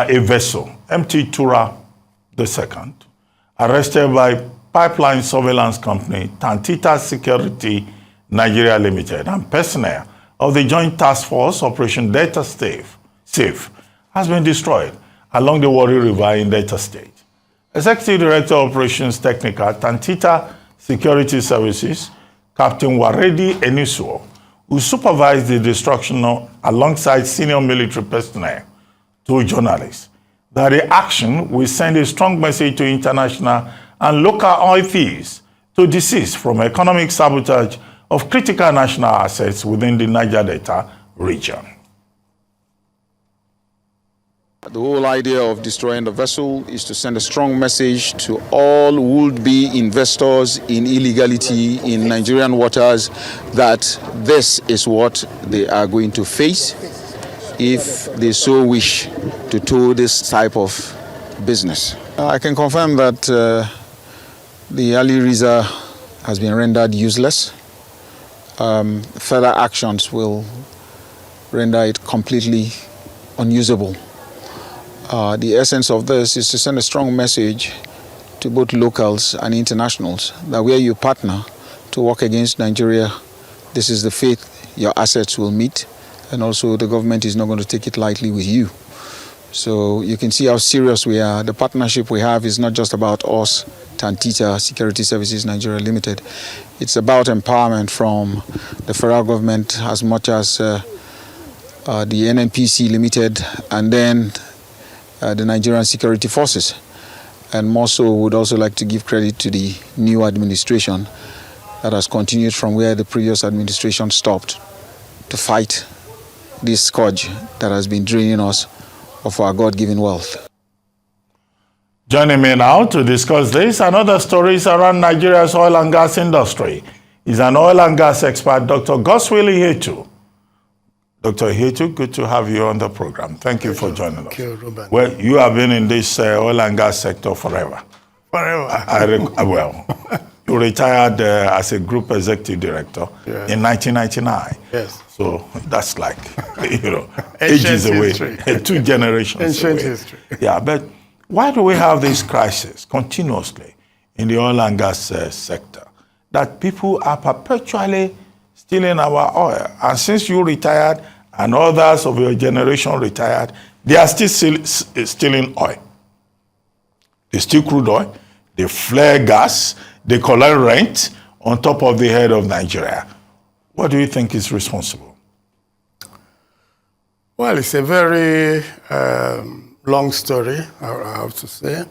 a vessel, MT Tura II, arrested by pipeline surveillance company Tantita Security Nigeria Limited and personnel of the Joint Task Force Operation Delta Safe has been destroyed along the Warri River in Delta State. Executive Director Operations Technical, Tantita Security Services, Captain Waredi Enisuo, who supervised the destruction alongside senior military personnel, told journalists that the action will send a strong message to international and local oil thieves to desist from economic sabotage of critical national assets within the Niger Delta region. The whole idea of destroying the vessel is to send a strong message to all would-be investors in illegality in Nigerian waters that this is what they are going to face if they so wish to tow this type of business. I can confirm that the Ali Riza has been rendered useless. Further actions will render it completely unusable. The essence of this is to send a strong message to both locals and internationals that where you partner to work against Nigeria, this is the fate your assets will meet, and also the government is not going to take it lightly with you. So you can see how serious we are. The partnership we have is not just about us, Tantita Security Services Nigeria Limited. It's about empowerment from the federal government as much as the NNPC Limited and then the Nigerian security forces. And more so, would also like to give credit to the new administration that has continued from where the previous administration stopped to fight this scourge that has been draining us of our God-given wealth. Joining me now to discuss this and other stories around Nigeria's oil and gas industry is an oil and gas expert, Dr. Godswill Ihetu. Dr. Ihetu, good to have you on the program. Thank you for joining us. Thank you, Ruben. Well, you have been in this oil and gas sector forever. Forever. Well, you retired as a group executive director in 1999. Yes. So that's like, ages away, history. 2 generations Ancient away. history. Yeah, but why do we have this crisis continuously in the oil and gas sector? That people are perpetually stealing our oil. And since you retired and others of your generation retired, they are still stealing oil. They steal crude oil, they flare gas, they collect rent on top of the head of Nigeria. What do you think is responsible? Well, it's a very long story, I have to say.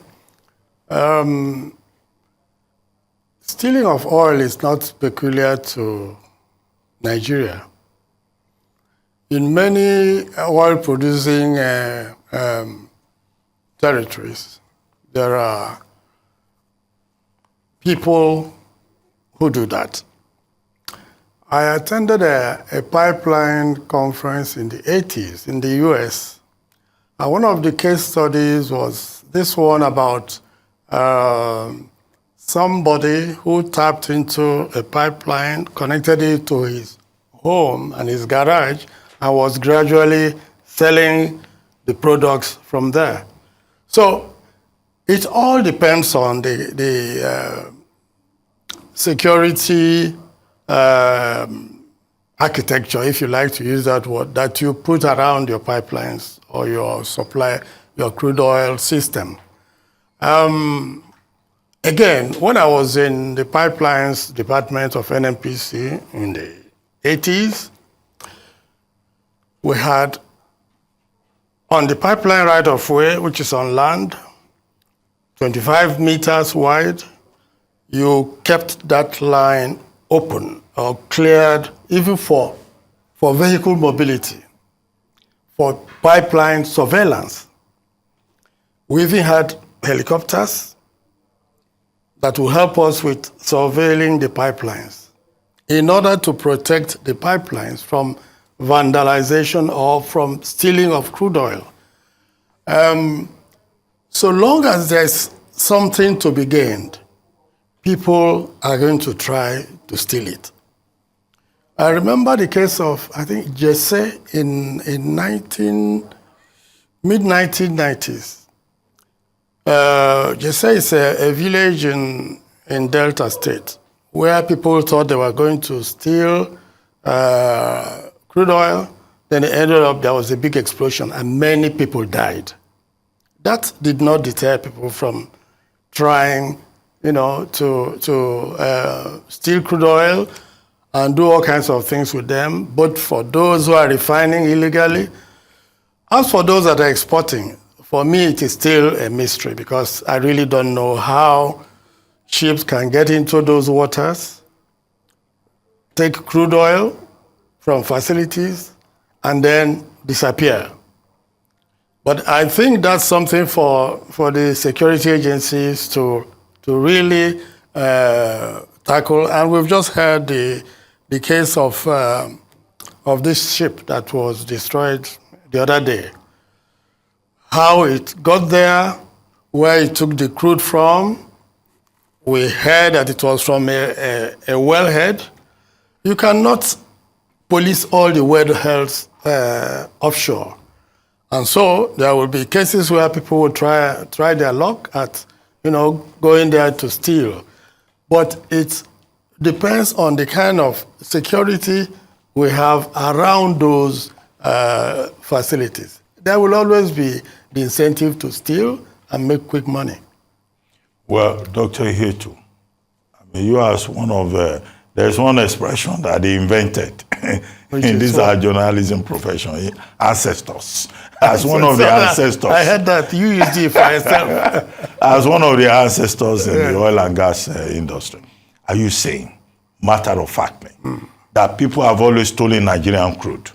Stealing of oil is not peculiar to Nigeria. In many oil-producing territories, there are people who do that. I attended a pipeline conference in the 80s in the US. And one of the case studies was this one about somebody who tapped into a pipeline, connected it to his home and his garage, and was gradually selling the products from there. So it all depends on the security architecture, if you like to use that word, that you put around your pipelines or your supply, your crude oil system. Again, when I was in the pipelines department of NNPC in the 80s, we had on the pipeline right-of-way, which is on land, 25 meters wide, you kept that line open or cleared even for vehicle mobility, for pipeline surveillance. We even had helicopters that will help us with surveilling the pipelines in order to protect the pipelines from vandalization or from stealing of crude oil. So long as there's something to be gained, people are going to try to steal it. I remember the case of, I think, Jesse in mid-1990s. Jesse is a village in Delta State where people thought they were going to steal crude oil. Then it ended up there was a big explosion and many people died. That did not deter people from trying, to steal crude oil and do all kinds of things with them, but for those who are refining illegally. As for those that are exporting, for me it is still a mystery because I really don't know how ships can get into those waters, take crude oil from facilities, and then disappear. But I think that's something for the security agencies to really tackle. And we've just heard the case of this ship that was destroyed the other day. How it got there, where it took the crude from. We heard that it was from a wellhead. You cannot police all the wellheads offshore. And so there will be cases where people will try their luck at, going there to steal. But it depends on the kind of security we have around those facilities. There will always be the incentive to steal and make quick money. Well, Dr. Ihetu, you are one of there's one expression that they invented in this our journalism profession, ancestors. As one of the ancestors. I heard that you used it for yourself. As one of the ancestors in the oil and gas industry, are you saying, matter of factly, that people have always stolen Nigerian crude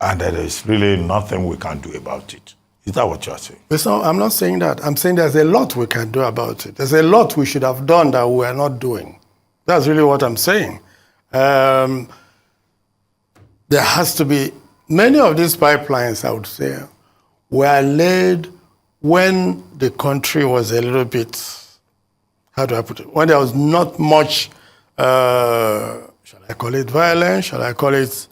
and there is really nothing we can do about it? Is that what you are saying? No, I'm not saying that. I'm saying there's a lot we can do about it. There's a lot we should have done that we are not doing. That's really what I'm saying. There has to be, many of these pipelines, I would say, were laid when the country was a little bit, how do I put it? When there was not much, shall I call it violence? Shall I call it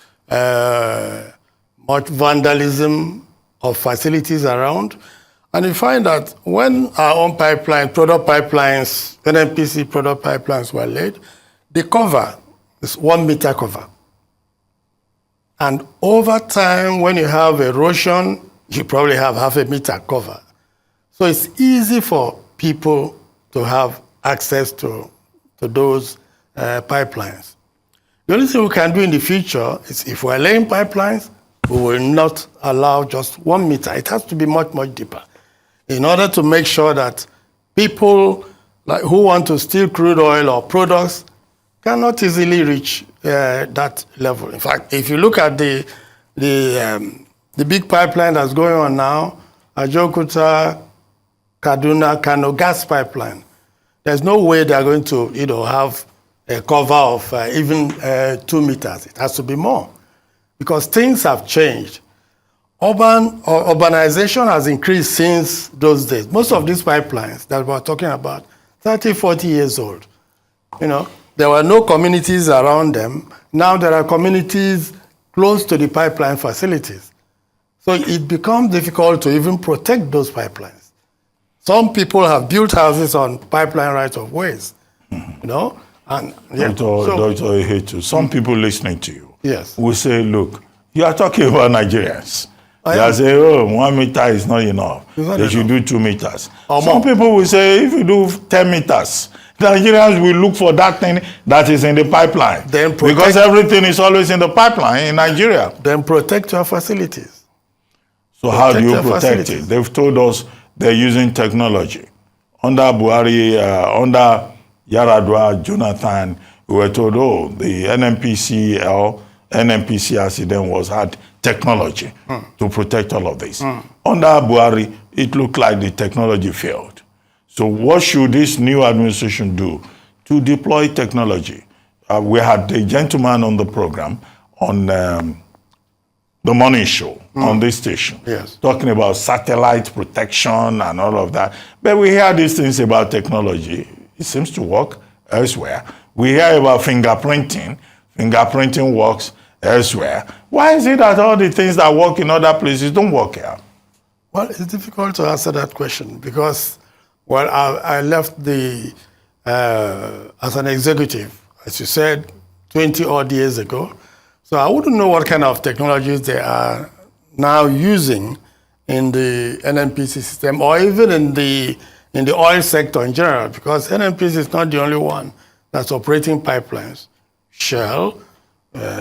much vandalism of facilities around? And you find that when our own pipeline, product pipelines, NNPC product pipelines were laid, the cover is 1 meter cover. And over time, when you have erosion, you probably have half a meter cover. So it's easy for people to have access to those pipelines. The only thing we can do in the future is if we're laying pipelines, we will not allow just 1 meter. It has to be much, much deeper in order to make sure that people who want to steal crude oil or products cannot easily reach that level. In fact, if you look at the big pipeline that's going on now, Ajokuta, Kaduna, Kano gas pipeline, there's no way they're going to have a cover of even 2 meters. It has to be more because things have changed. Urbanization has increased since those days. Most of these pipelines that we're talking about, 30, 40 years old. There were no communities around them. Now there are communities close to the pipeline facilities. So it becomes difficult to even protect those pipelines. Some people have built houses on pipeline right-of-ways, And yeah. Dr. Ihetu, some people listening to you will say, look, you are talking about Nigerians. They say, 1 meter is not enough. They should do 2 meters. Some people will say, if you do 10 meters, Nigerians will look for that thing that is in the pipeline. Because everything is always in the pipeline in Nigeria. Then protect your facilities. So how do you protect it? They've told us they're using technology. Under Buhari, under Yaradua, Jonathan, we were told, the NNPC as it then was, had technology to protect all of this. Under Buhari, it looked like the technology failed. So what should this new administration do to deploy technology? We had a gentleman on the program on the morning show on this station, talking about satellite protection and all of that. But we hear these things about technology. It seems to work elsewhere. We hear about fingerprinting. Fingerprinting works elsewhere. Why is it that all the things that work in other places don't work here? Well, it's difficult to answer that question because, well, I left as an executive, as you said, 20 odd years ago. So I wouldn't know what kind of technologies they are now using in the NNPC system or even in the oil sector in general, because NNPC is not the only one that's operating pipelines. Shell,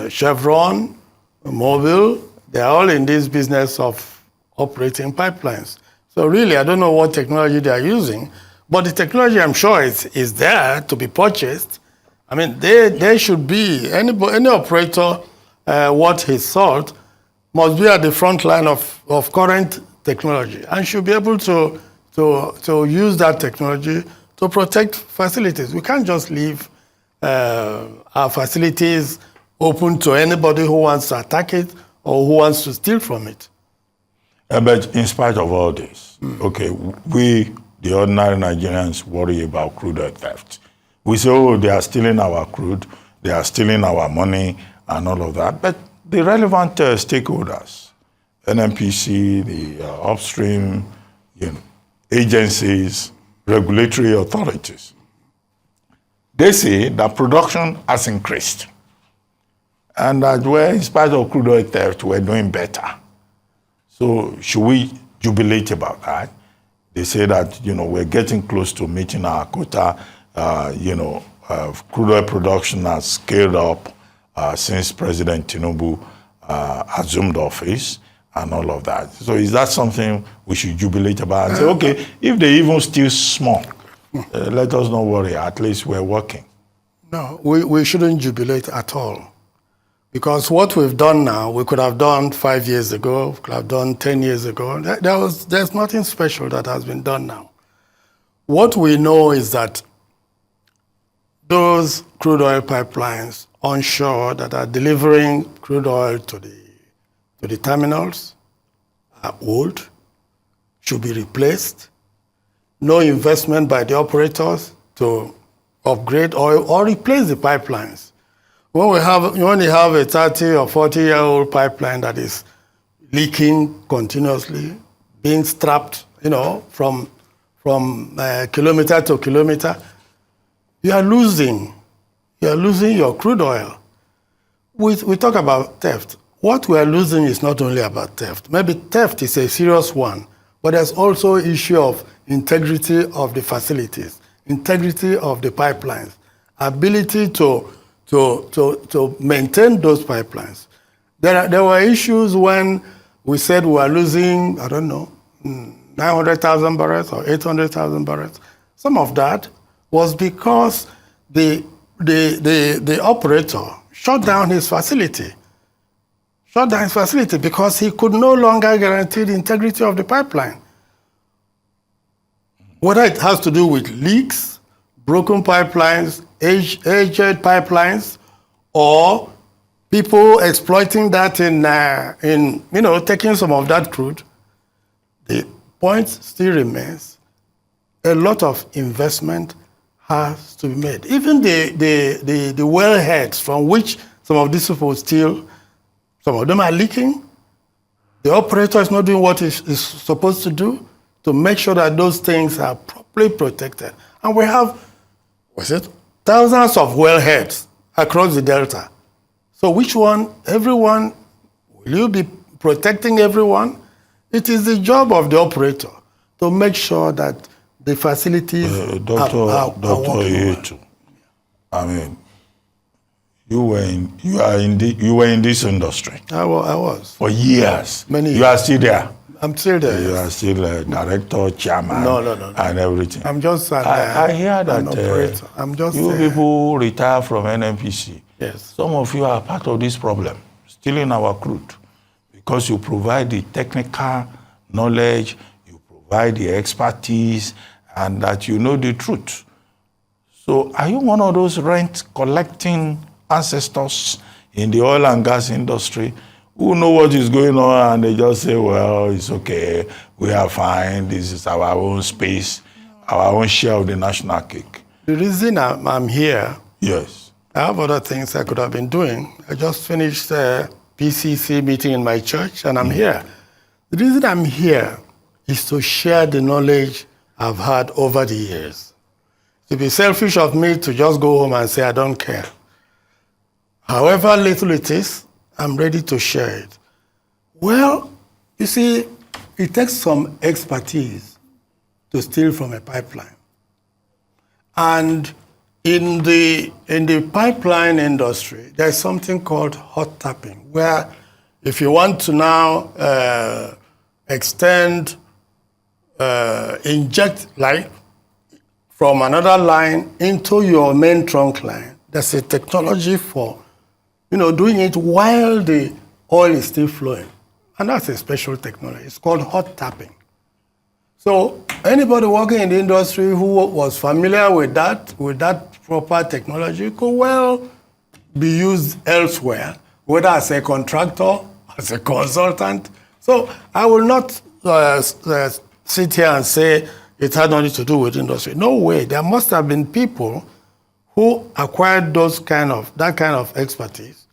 Chevron, Mobil, they're all in this business of operating pipelines. So really, I don't know what technology they are using, but the technology, I'm sure, is there to be purchased. I mean, there should be, any operator worth his salt must be at the front line of current technology and should be able to use that technology to protect facilities. We can't just leave our facilities open to anybody who wants to attack it or who wants to steal from it. But in spite of all this, okay, we, the ordinary Nigerians, worry about crude oil theft. We say, oh, they are stealing our crude, they are stealing our money, and all of that. But the relevant stakeholders, NNPC, the upstream agencies, regulatory authorities, they say that production has increased. And that in spite of crude oil theft, we're doing better. So should we jubilate about that? They say that, we're getting close to meeting our quota. Crude oil production has scaled up since President Tinubu assumed office and all of that. So is that something we should jubilate about and say, okay, if they even steal small, let us not worry, at least we're working? No, we shouldn't jubilate at all. Because what we've done now, we could have done 5 years ago, we could have done 10 years ago. There's nothing special that has been done now. What we know is that those crude oil pipelines onshore that are delivering crude oil to the terminals are old, should be replaced. No investment by the operators to upgrade or replace the pipelines. When you only have a 30 or 40-year-old pipeline that is leaking continuously, being strapped, from kilometer to kilometer, you are losing your crude oil. We talk about theft. What we are losing is not only about theft. Maybe theft is a serious one, but there's also issue of integrity of the facilities, integrity of the pipelines, ability to maintain those pipelines. There were issues when we said we were losing, 900,000 barrels or 800,000 barrels. Some of that was because the operator shut down his facility. Because he could no longer guarantee the integrity of the pipeline. Whether it has to do with leaks, broken pipelines, aged pipelines, or people exploiting that in taking some of that crude, the point still remains, a lot of investment has to be made. Even the wellheads from which some of these people steal, some of them are leaking. The operator is not doing what he's supposed to do to make sure that those things are properly protected. And we have, thousands of wellheads across the Delta. So which one, everyone, will you be protecting everyone? It is the job of the operator to make sure that the facilities Dr. Ihetu, I mean, you were in this industry. I was. For years. Many years. You are still there. I'm still there. You are still a director, chairman, no. and everything. I'm just I hear that an operator. I'm just you people retire from NNPC. Yes. Some of you are part of this problem, stealing our crude, because you provide the technical knowledge, you provide the expertise, and that you know the truth. So are you one of those rent-collecting ancestors in the oil and gas industry who know what is going on and they just say, well, it's okay, we are fine, this is our own space, our own share of the national cake? The reason I'm here, yes, I have other things I could have been doing. I just finished a PCC meeting in my church and I'm here. The reason I'm here is to share the knowledge I've had over the years. It would be selfish of me to just go home and say, I don't care. However little it is, I'm ready to share it. Well, you see, it takes some expertise to steal from a pipeline. And in the pipeline industry, there's something called hot tapping, where if you want to now inject light from another line into your main trunk line, there's a technology for, doing it while the oil is still flowing. And that's a special technology. It's called hot tapping. So anybody working in the industry who was familiar with that proper technology could well be used elsewhere, whether as a contractor, as a consultant. So I will not sit here and say it had nothing to do with industry. No way. There must have been people who acquired that kind of expertise,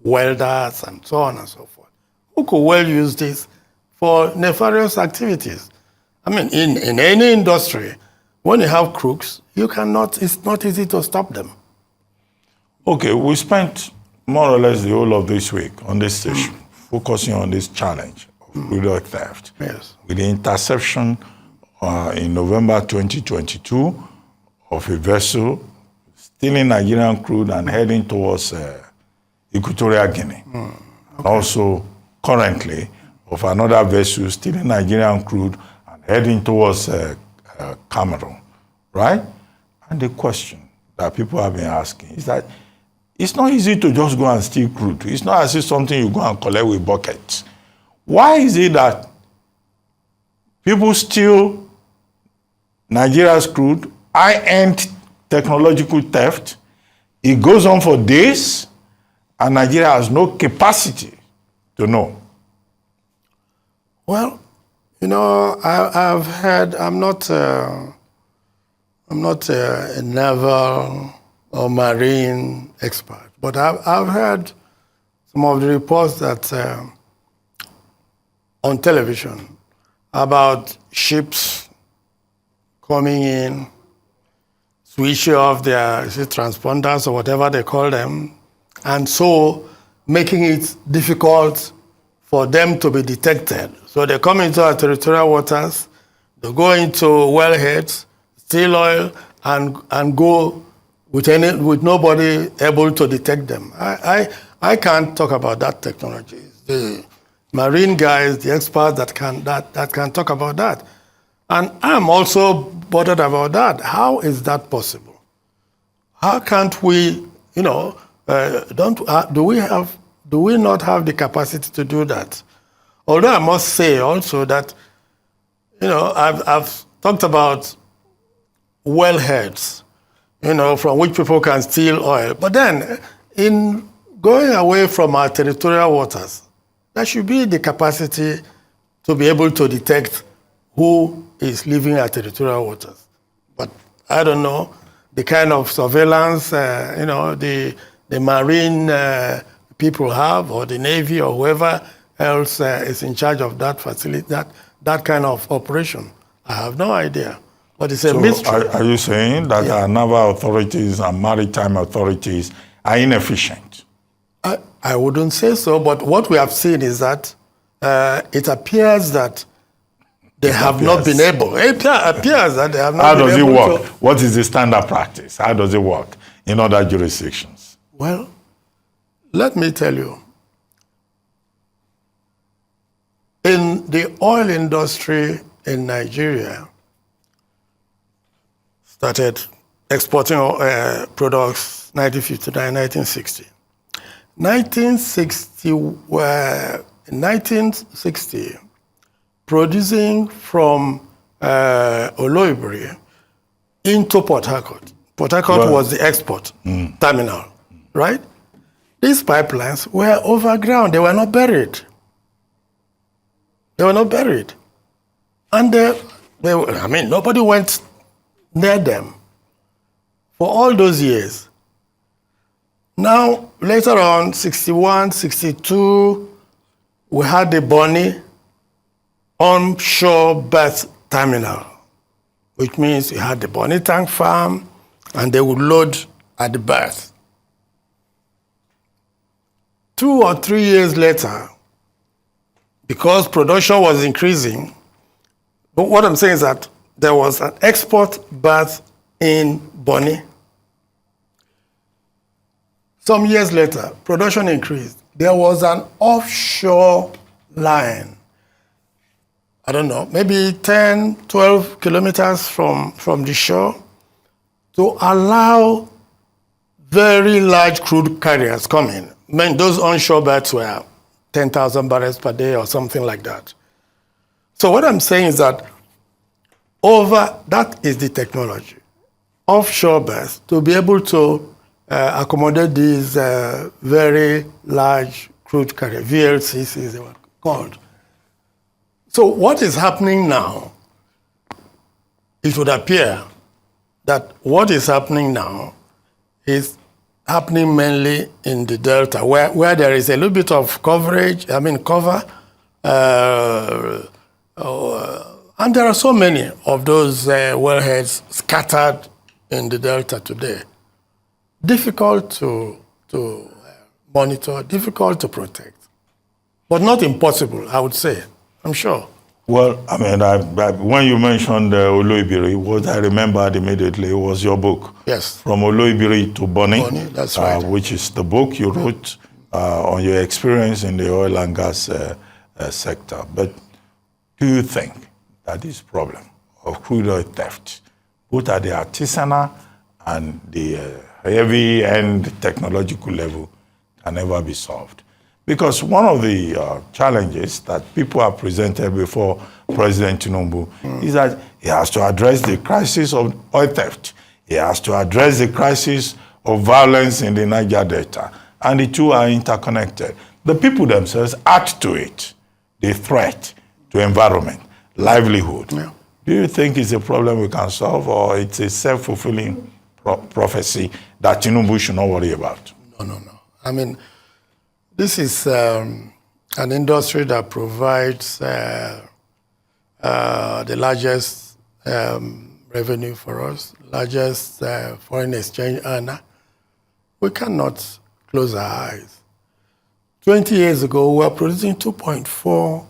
welders and so on and so forth, who could well use this for nefarious activities. I mean, in any industry, when you have crooks, it's not easy to stop them. Okay, we spent more or less the whole of this week on this station, focusing on this challenge of crude oil theft. Yes. With the interception in November 2022 of a vessel stealing Nigerian crude and heading towards Equatorial Guinea. Okay. And also, currently, of another vessel stealing Nigerian crude and heading towards Cameroon, right? And the question that people have been asking is that it's not easy to just go and steal crude. It's not as if something you go and collect with buckets. Why is it that people steal Nigeria's crude, high-end technological theft, it goes on for days, and Nigeria has no capacity to know? Well, I've heard, I'm not a naval or marine expert, but I've heard some of the reports that on television about ships coming in, switching off their transponders or whatever they call them, and so making it difficult for them to be detected. So they come into our territorial waters, they go into wellheads, steal oil, and go with nobody able to detect them. I can't talk about that technology. The marine guys, the experts that can talk about that. And I'm also bothered about that. How is that possible? How can't we, do we not have the capacity to do that? Although I must say also that, I've talked about wellheads, from which people can steal oil. But then, in going away from our territorial waters, there should be the capacity to be able to detect who is leaving our territorial waters. But I don't know, the kind of surveillance, the marine people have, or the Navy, or whoever else is in charge of that facility, that kind of operation. I have no idea. But it's a mystery. Are you saying that our naval authorities and maritime authorities are inefficient? I wouldn't say so, but what we have seen is that it appears that they have not been able. It appears that they have not been able. How does it work? What is the standard practice? How does it work in other jurisdictions? Well, let me tell you. In the oil industry in Nigeria, started exporting products 1959, 1960. 1960, producing from Oloibiri into Port Harcourt. Port Harcourt was the export terminal, right? These pipelines were overground. They were not buried. And nobody went near them for all those years. Now, later on, 61, 62, we had the Bonny onshore berth terminal, which means you had the Bonny tank farm, and they would load at the berth. 2 or 3 years later, because production was increasing, but what I'm saying is that there was an export berth in Bonny. Some years later, production increased. There was an offshore line, I don't know, maybe 10, 12 kilometers from the shore, to allow very large crude carriers come in. I mean, those onshore berths were 10,000 barrels per day or something like that. So what I'm saying is that that is the technology. Offshore berths to be able to accommodate these very large crude carriers, VLCCs they were called. So what is happening now, it would appear that what is happening now is happening mainly in the Delta, where there is a little bit of cover, and there are so many of those wellheads scattered in the Delta today. Difficult to monitor, difficult to protect, but not impossible, I would say, I'm sure. Well, I mean, when you mentioned Oloibiri, what I remembered immediately was your book. Yes. From Oloibiri to Bonny, that's right. Which is the book you wrote on your experience in the oil and gas sector. But do you think that this problem of crude oil theft, both at the artisanal and the heavy-end technological level, can ever be solved? Because one of the challenges that people have presented before President Tinubu is that he has to address the crisis of oil theft. He has to address the crisis of violence in the Niger Delta. And the two are interconnected. The people themselves add to it the threat to environment, livelihood. Yeah. Do you think it's a problem we can solve, or it's a self-fulfilling prophecy that Tinubu should not worry about? No. I mean, this is an industry that provides the largest revenue for us, largest foreign exchange earner. We cannot close our eyes. 20 years ago, we were producing 2.4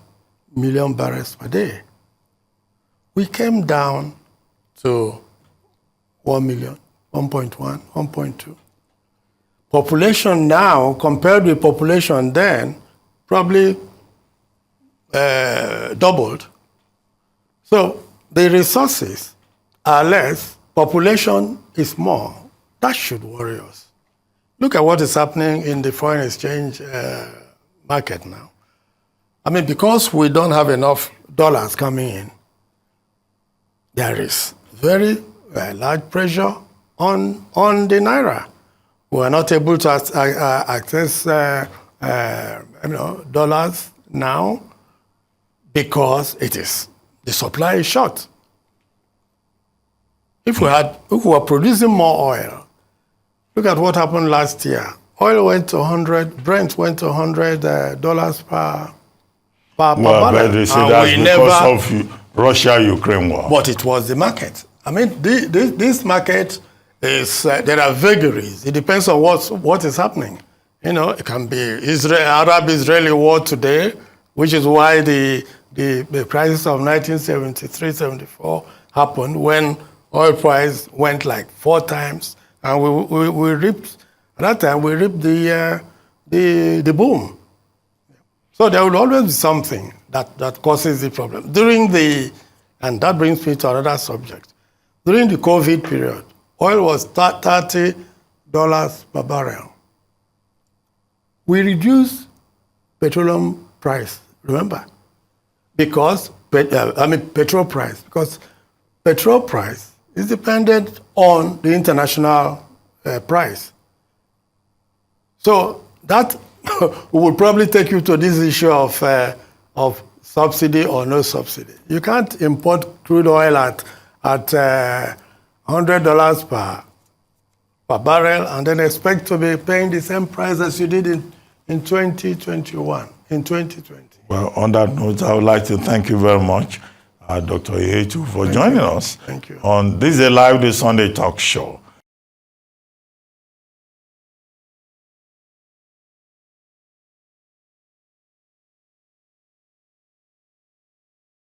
million barrels per day. We came down to 1 million, 1.1, 1.2. Population now, compared with population then, probably doubled. So the resources are less, population is more. That should worry us. Look at what is happening in the foreign exchange market now. I mean, because we don't have enough dollars coming in, there is very large pressure on the Naira. We are not able to access dollars now because the supply is short. If we were producing more oil, look at what happened last year. Oil went to 100, Brent went to $100 per barrel. But they say that's because of Russia-Ukraine war. But it was the market. I mean, this market is, there are vagaries. It depends on what is happening. It can be Arab-Israeli war today, which is why the crisis of 1973-74 happened, when oil price went like 4 times, and we reaped, at that time, we reaped the boom. So there will always be something that causes the problem. And that brings me to another subject. During the COVID period, oil was $30 per barrel. We reduced petroleum price, remember? Because, petrol price, because petrol price is dependent on the international price. So that will probably take you to this issue of subsidy or no subsidy. You can't import crude oil at $100 per barrel and then expect to be paying the same price as you did in 2021. in 2020. Well, on that note, I would like to thank you very much, Dr. Ihetu, for joining us Thank you. on this is a live Day Sunday talk show.